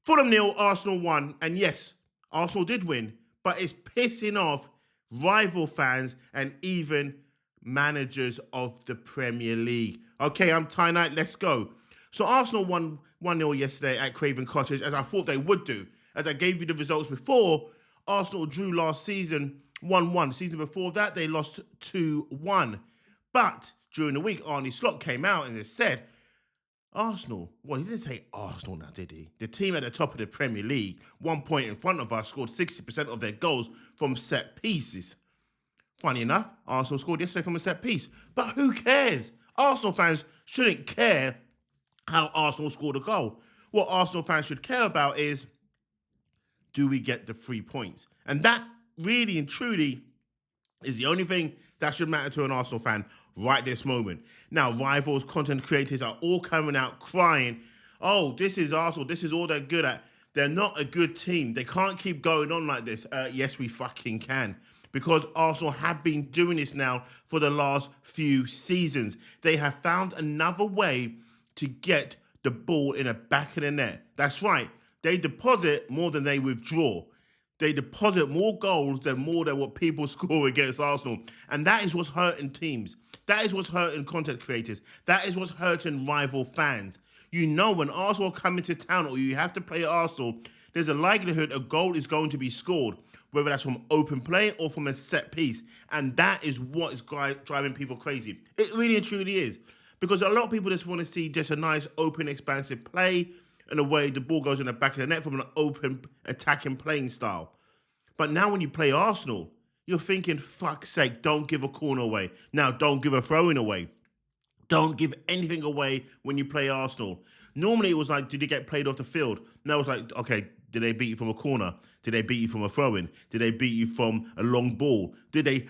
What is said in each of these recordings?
Fulham nil, Arsenal 1. And yes, Arsenal did win, but it's pissing off rival fans and even managers of the Premier League. Okay, I'm Ty Knight, let's go. So Arsenal won 1-0 yesterday at Craven Cottage, as I thought they would do. As I gave you the results before, Arsenal drew last season 1-1. The season before that, they lost 2-1. But during the week, Arne Slot came out and said, Arsenal, well, he didn't say Arsenal now, did he? The team at the top of the Premier League, 1 point in front of us, scored 60% of their goals from set pieces. Funny enough, Arsenal scored yesterday from a set piece. But who cares? Arsenal fans shouldn't care how Arsenal scored a goal. What Arsenal fans should care about is, do we get the 3 points? And that really and truly is the only thing that should matter to an Arsenal fan right this moment. Now, rivals, content creators are all coming out crying, oh, this is Arsenal, this is all they're good at. They're not a good team. They can't keep going on like this. Yes, we fucking can. Because Arsenal have been doing this now for the last few seasons. They have found another way to get the ball in the back of the net. That's right. They deposit more than they withdraw. They deposit more goals than what people score against Arsenal. And that is what's hurting teams. That is what's hurting content creators. That is what's hurting rival fans. You know, when Arsenal come into town or you have to play Arsenal, there's a likelihood a goal is going to be scored, whether that's from open play or from a set piece. And that is what is driving people crazy. It really and truly is. Because a lot of people just want to see just a nice, open, expansive play and the way the ball goes in the back of the net from an open, attacking playing style. But now when you play Arsenal, you're thinking, fuck's sake, don't give a corner away. Now, don't give a throw-in away. Don't give anything away when you play Arsenal. Normally, it was like, did you get played off the field? Now it's like, okay, did they beat you from a corner? Did they beat you from a throw-in? Did they beat you from a long ball?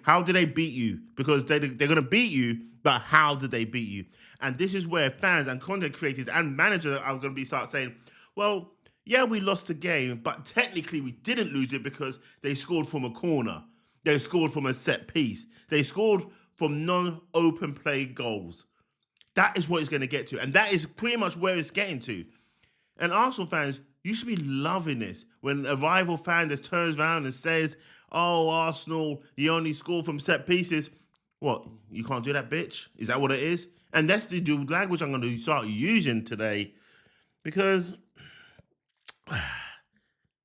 How did they beat you? Because they're going to beat you, but how did they beat you? And this is where fans and content creators and managers are going to start saying, well, yeah, we lost the game, but technically we didn't lose it because they scored from a corner. They scored from a set piece. They scored from non-open play goals. That is what it's going to get to. And that is pretty much where it's getting to. And Arsenal fans, you should be loving this. When a rival fan just turns around and says, oh, Arsenal, you only score from set pieces. What, you can't do that, bitch? Is that what it is? And that's the language I'm going to start using today. Because it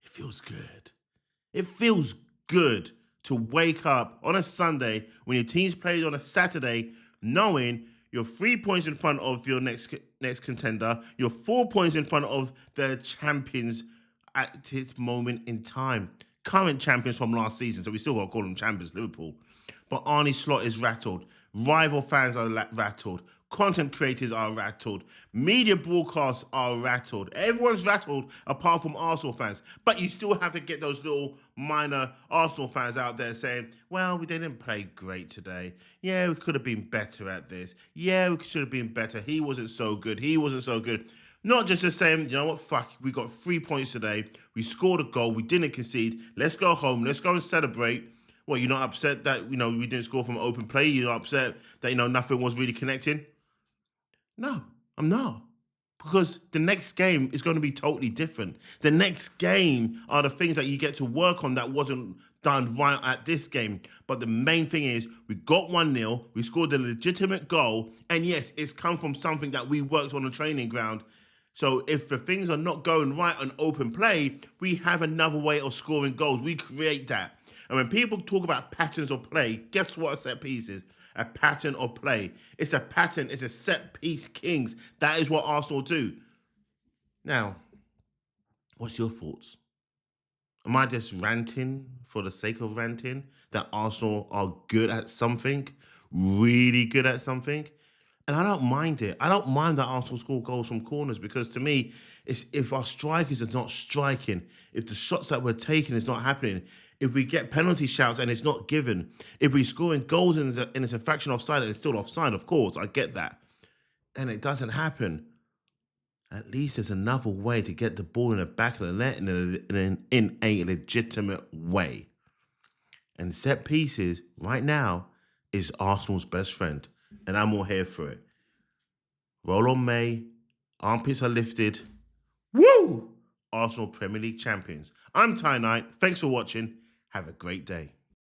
feels good. It feels good to wake up on a Sunday when your team's played on a Saturday knowing you're 3 points in front of your next contender. You're 4 points in front of the champions at this moment in time. Current champions from last season, so we still got to call them champions, Liverpool. But Arne Slot is rattled. Rival fans are rattled. Content creators are rattled. Media broadcasts are rattled. Everyone's rattled apart from Arsenal fans. But you still have to get those little minor Arsenal fans out there saying, well, we didn't play great today. Yeah, we could have been better at this. Yeah, we should have been better. He wasn't so good. He wasn't so good. Not just the same, you know what, fuck, we got 3 points today. We scored a goal. We didn't concede. Let's go home. Let's go and celebrate. Well, you're not upset that, we didn't score from open play? You're not upset that, nothing was really connecting? No, I'm not. Because the next game is going to be totally different. The next game are the things that you get to work on that wasn't done right at this game. But the main thing is we got 1-0, we scored a legitimate goal, and yes, it's come from something that we worked on the training ground. So if the things are not going right on open play, we have another way of scoring goals. We create that. And when people talk about patterns of play, guess what a set piece is? A pattern of play. It's a pattern. It's a set piece kings. That is what Arsenal do. Now, what's your thoughts? Am I just ranting for the sake of ranting that Arsenal are good at something, really good at something? And I don't mind it. I don't mind that Arsenal score goals from corners because to me, it's if our strikers are not striking, if the shots that we're taking is not happening, if we get penalty shouts and it's not given, if we're scoring goals and it's a fraction offside and it's still offside, of course, I get that. And it doesn't happen. At least there's another way to get the ball in the back of the net in a legitimate way. And set pieces, right now, is Arsenal's best friend. And I'm all here for it. Roll on May. Armpits are lifted. Woo! Arsenal Premier League champions. I'm Ty Knight. Thanks for watching. Have a great day.